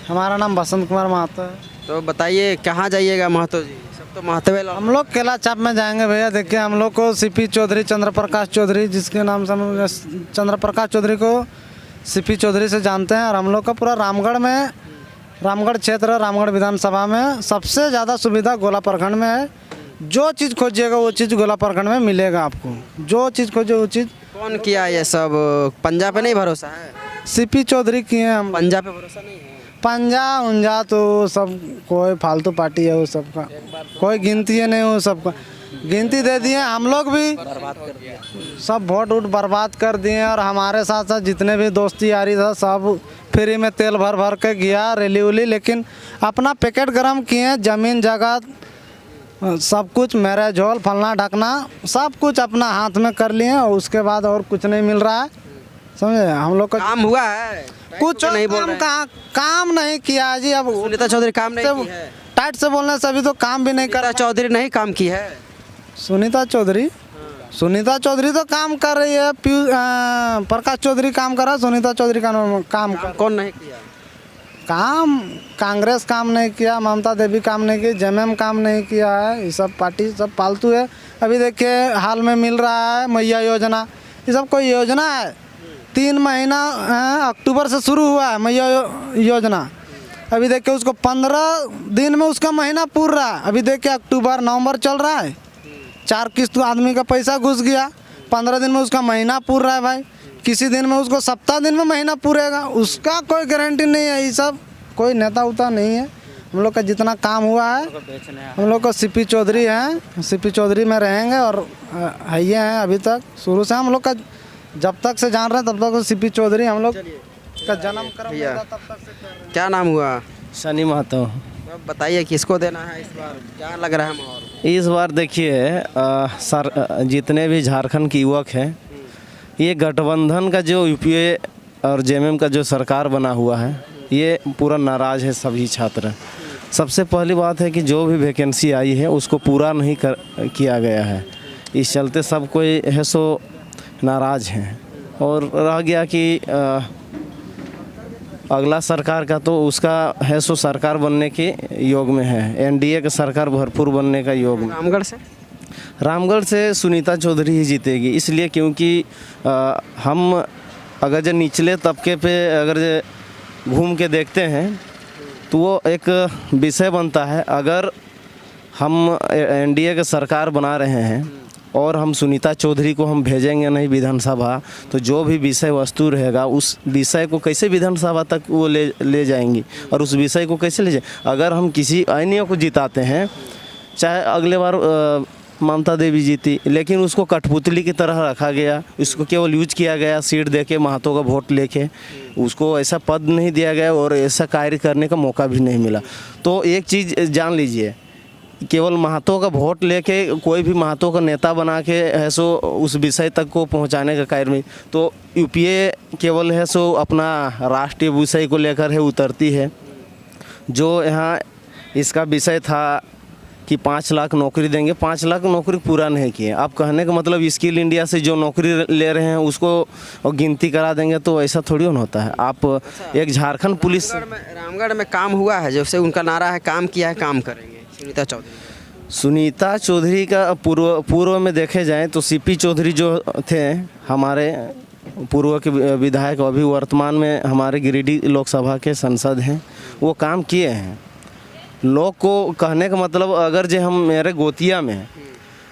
हमारा नाम बसंत कुमार महतो है। तो बताइए कहाँ जाइएगा महतो जी? सब तो महतो वाला। हम लोग केला चाप में जाएंगे भैया। देखिए हम लोग को सीपी चौधरी, चंद्र प्रकाश चौधरी, जिसके नाम से हम चंद्र प्रकाश चौधरी को सीपी चौधरी से जानते हैं। और हम लोग का पूरा रामगढ़ में, रामगढ़ क्षेत्र, रामगढ़ विधानसभा में सबसे ज़्यादा सुविधा गोला प्रखंड में है। जो चीज़ खोजिएगा वो चीज़ गोला प्रखंड में मिलेगा आपको। जो चीज़ खोजे वो चीज़। कौन किया ये सब? पंजा पे नहीं भरोसा है? सीपी चौधरी किए हैं हम। पंजा पे भरोसा नहीं है? पंजा उंजा तो सब कोई फालतू पार्टी है, वो सबका कोई गिनती है नहीं, वो सबका गिनती दे दिए। हम लोग भी बर्बाद कर दिया। सब वोट वोट बर्बाद कर दिए। और हमारे साथ साथ जितने भी दोस्ती यारी था सब फ्री में तेल भर भर के गया रैली उली। लेकिन अपना पैकेट गरम किए, ज़मीन जगह सब कुछ, मेरा झोल फलना ढकना सब कुछ अपना हाथ में कर लिए। और उसके बाद और कुछ नहीं मिल रहा है, समझे। हम लोग का काम हुआ है? कुछ नहीं बोल काम रहे। काम नहीं किया जी। अब सुनीता चौधरी काम नहीं की है? टाइट से बोलने से अभी तो काम भी नहीं कर। सुनीता चौधरी नहीं काम की है? सुनीता चौधरी, सुनीता चौधरी तो काम कर रही है। प्रकाश चौधरी काम कर रहा है, सुनीता चौधरी का काम कर। कौन नहीं किया काम कांग्रेस काम नहीं किया, ममता देवी काम नहीं की, जेएमएम काम नहीं किया है। ये सब पार्टी सब फालतू है। अभी देखिए हाल में मिल रहा है मैया योजना, ये सब कोई योजना है? 3 महीना अक्टूबर से शुरू हुआ है मैया योजना। अभी देखिए उसको 15 दिन में उसका महीना पूर रहा है। अभी देखिए अक्टूबर नवंबर चल रहा है, 4 किस्त आदमी का पैसा घुस गया। 15 दिन में उसका महीना पूर रहा है भाई। किसी दिन में उसको 7 दिन में महीना पूरेगा, उसका कोई गारंटी नहीं है। ये सब कोई नेता उता नहीं है। हम लोग का जितना काम हुआ है, हम लोग को सीपी चौधरी हैं, सीपी चौधरी में रहेंगे। और है ये हैं अभी तक, शुरू से हम लोग का जब तक से जान रहे हैं तब तक सीपी चौधरी हम लोग का जन्म क्रम भैया। होगा तब तक से कर रहे हैं। क्या नाम हुआ? शनि महतो। अब बताइए किसको देना है इस बार? क्या लग रहा है माहौल? इस बार देखिए जितने भी झारखंड के युवक हैं, ये गठबंधन का जो यूपीए और जेएमएम का जो सरकार बना हुआ है, ये पूरा नाराज़ है सभी छात्र। सबसे पहली बात है कि जो भी वैकेंसी आई है उसको पूरा नहीं किया गया है। इस चलते सब कोई है सो नाराज़ हैं। और रह गया कि अगला सरकार का तो उसका है सो सरकार बनने के योग में है। एनडीए का सरकार भरपूर बनने का योग में। रामगढ़ से सुनीता चौधरी ही जीतेगी, इसलिए क्योंकि हम अगर जो निचले तबके पे अगर घूम के देखते हैं तो वो एक विषय बनता है। अगर हम एनडीए का सरकार बना रहे हैं और हम सुनीता चौधरी को हम भेजेंगे नहीं विधानसभा, तो जो भी विषय वस्तु रहेगा उस विषय को कैसे विधानसभा तक वो ले जाएंगी और उस विषय को कैसे ले जाए। अगर हम किसी अन्य को जिताते हैं, चाहे अगले बार ममता देवी जीती, लेकिन उसको कठपुतली की तरह रखा गया, उसको केवल यूज किया गया सीट देके, महतो का वोट लेके। उसको ऐसा पद नहीं दिया गया और ऐसा कार्य करने का मौका भी नहीं मिला। तो एक चीज़ जान लीजिए, केवल महतो का वोट लेके कोई भी महतो का नेता बना के है सो उस विषय तक को पहुंचाने का कार्य में, तो यूपीए केवल है सो अपना राष्ट्रीय विषय को लेकर है उतरती है। जो यहाँ इसका विषय था कि 5 लाख नौकरी देंगे, 5 लाख नौकरी पूरा नहीं किए। आप कहने का मतलब स्किल इंडिया से जो नौकरी ले रहे हैं उसको गिनती करा देंगे, तो ऐसा थोड़ी होता है। आप एक झारखंड पुलिस रामगढ़ में काम हुआ है, जैसे उनका नारा है काम किया है काम करेंगे। सुनीता चौधरी का पूर्व में देखे जाएं तो सीपी चौधरी जो थे हमारे पूर्व के विधायक, अभी वर्तमान में हमारे गिरिडीह लोकसभा के सांसद हैं, वो काम किए हैं। लोग को कहने का मतलब अगर जो हम मेरे गोतिया में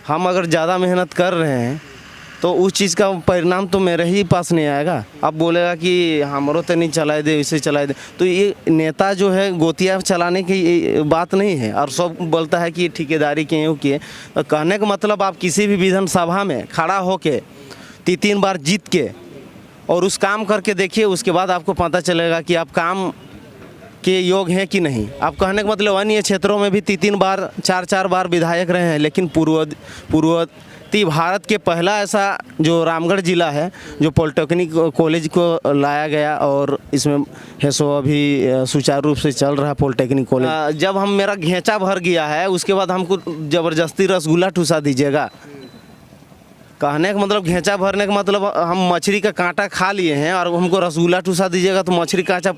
हम अगर ज़्यादा मेहनत कर रहे हैं तो उस चीज़ का परिणाम तो मेरे ही पास नहीं आएगा। अब बोलेगा कि हमरो तो नहीं चलाए दे, इसे चलाए दे, तो ये नेता जो है गोतिया चलाने की बात नहीं है। और सब बोलता है कि ठेकेदारी के यूँ किए। कहने का मतलब आप किसी भी विधानसभा में खड़ा होके 3 बार जीत के और उस काम करके देखिए, उसके बाद आपको पता चलेगा कि आप काम के योग हैं कि नहीं। आप कहने का मतलब अन्य क्षेत्रों में भी 3 बार 4 बार विधायक रहे हैं, लेकिन पूर्ववर्ती भारत के पहला ऐसा जो रामगढ़ जिला है जो पॉलिटेक्निक कॉलेज को लाया गया और इसमें है सो अभी सुचारू रूप से चल रहा है पॉलिटेक्निक कॉलेज। जब हम मेरा घेंचा भर गया है उसके बाद हमको ज़बरदस्ती रसगुल्ला ठुसा दीजिएगा, कहने का मतलब घेचा भरने का मतलब हम मछली का कांटा खा लिए हैं और हमको रसगुल्ला टूसा दीजिएगा तो मछली कांचा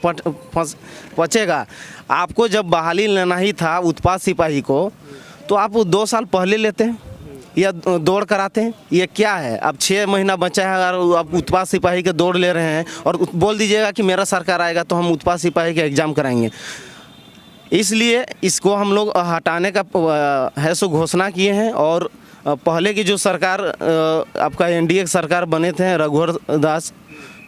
पचेगा। आपको जब बहाली लेना ही था उत्पाद सिपाही को तो आप 2 साल पहले लेते हैं या दौड़ कराते हैं। ये क्या है? अब 6 महीना बचा है और आप उत्पाद सिपाही के दौड़ ले रहे हैं और बोल दीजिएगा कि मेरा सरकार आएगा तो हम उत्पाद सिपाही के एग्ज़ाम कराएंगे। इसलिए इसको हम लोग हटाने का है सो घोषणा किए हैं। और पहले की जो सरकार आपका एनडीए की सरकार बने थे रघुवर दास,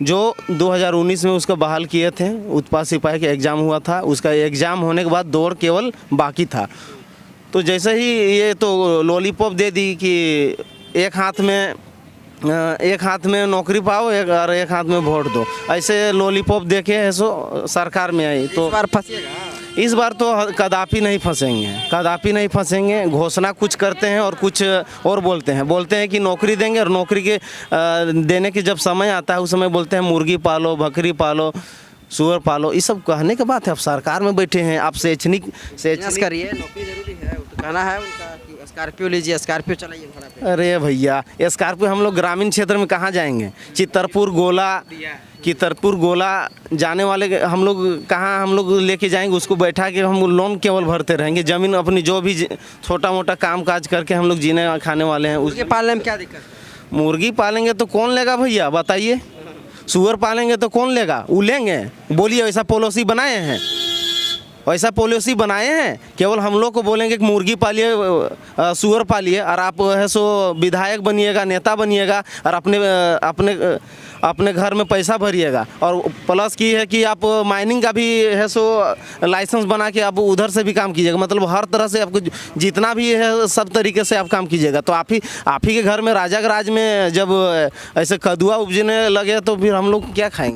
जो 2019 में उसको बहाल किए थे, उत्पाद सिपाही का एग्ज़ाम हुआ था, उसका एग्ज़ाम होने के बाद दौड़ केवल बाकी था। तो जैसे ही ये तो लॉलीपॉप दे दी कि एक हाथ में नौकरी पाओ और एक हाथ में वोट दो, ऐसे लॉलीपॉप देके है सो सरकार में आई। तो इस बार फंसिएगा। इस बार तो कदापि नहीं फंसेंगे। घोषणा कुछ करते हैं और कुछ और बोलते हैं कि नौकरी देंगे और नौकरी के देने की जब समय आता है उस समय बोलते हैं मुर्गी पालो, बकरी पालो, सुअर पालो। ये सब कहने के बात है। आप सरकार में बैठे हैं, आप शैक्षणिक करिए, नौकरी जरूरी है। तो कहना है उनका कि स्कॉर्पियो लीजिए, स्कॉर्पियो चलाइए भाड़ा पे। अरे भैया, स्कॉर्पियो हम लोग ग्रामीण क्षेत्र में कहाँ जाएंगे? चितरपुर गोला जाने वाले हम लोग लेके जाएंगे, उसको बैठा के हम लोन केवल भरते रहेंगे। ज़मीन अपनी जो भी छोटा मोटा काम काज करके हम लोग जीने खाने वाले हैं। उसके पालने में क्या दिक्कत है? मुर्गी पालेंगे तो कौन लेगा भैया बताइए? सुअर पालेंगे तो कौन लेगा? वो लेंगे? बोलिए, ऐसा पॉलिसी बनाए हैं? केवल हम लोग को बोलेंगे कि मुर्गी पालिए, सुअर पालिए और आप है सो विधायक बनिएगा, नेता बनिएगा और अपने घर में पैसा भरिएगा। और प्लस की है कि आप माइनिंग का भी है सो लाइसेंस बना के आप उधर से भी काम कीजिएगा। मतलब हर तरह से आपको जितना भी है सब तरीके से आप काम कीजिएगा। तो आप ही के घर में राजा के राज में जब ऐसे कदुआ उपजने लगे तो फिर हम लोग क्या खाएंगे?